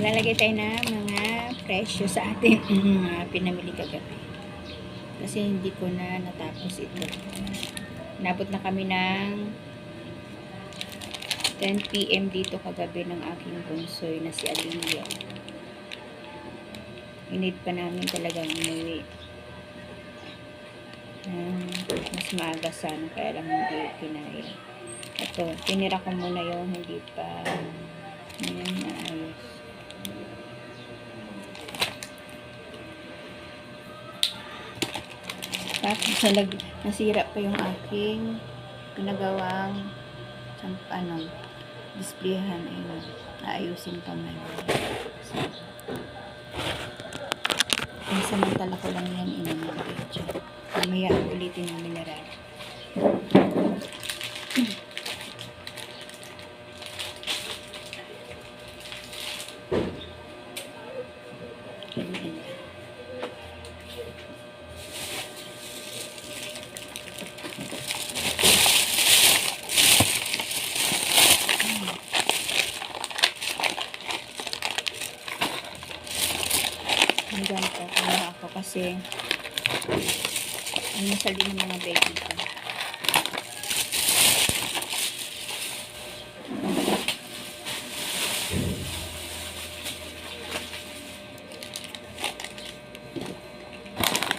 Maglalagay tayo ng mga presyo sa ating mga pinamili kagabi. Kasi hindi ko na natapos ito. Nabot na kami ng 10 PM dito kagabi ng aking bunsoy na si Aliyah. Inid pa namin talagang umuwi. Mas maaga sana, kaya lang hindi kinaya. Ito, tinira ko muna yung hindi pa naayos. Tapos nasira pa yung aking pinagawang displayhan. Ayun, naayusin pa man. So, samantala ko lang yan inanagay dyan. Mamaya ulitin na mineral. Hanggang po, kaya ako kasi masal din ng mga baby ko.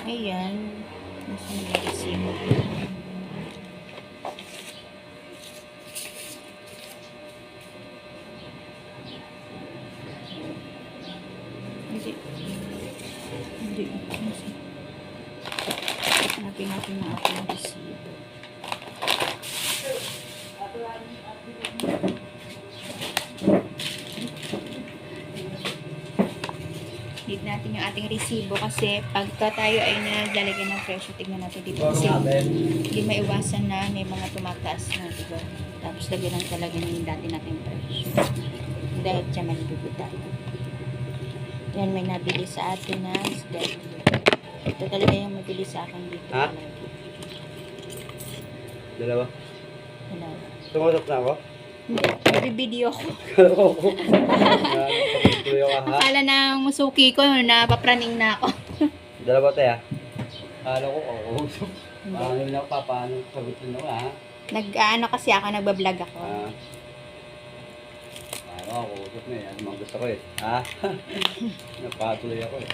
Ayan, nasa nag-resibo. Hindi. Hanapin natin yung ating resibo. Need natin yung ating resibo kasi pagka tayo ay naglalagay ng presyo, tignan natin dito kasi hindi maiwasan na may mga tumataas na, diba? Tapos lagyan lang talaga yung dati nating presyo. Dahil dyan malibigod tayo. Yan, may nabili sa atin na isda. Ito talaga yung mabili sa akin dito. Ha? Dalawa? Dalawa. Tumusok na ako? Hindi, nag-video ko. Akala na musuki ko, napapraning na ako. Dalawa tayo. Akala ko ako. Paano na ako pa? Paano sagutin ako ha? Nag-ano kasi ako, nagbablog ako. Paano ako? Usap na yan. Ang gusto ko eh. Ha? Napatuloy ako eh.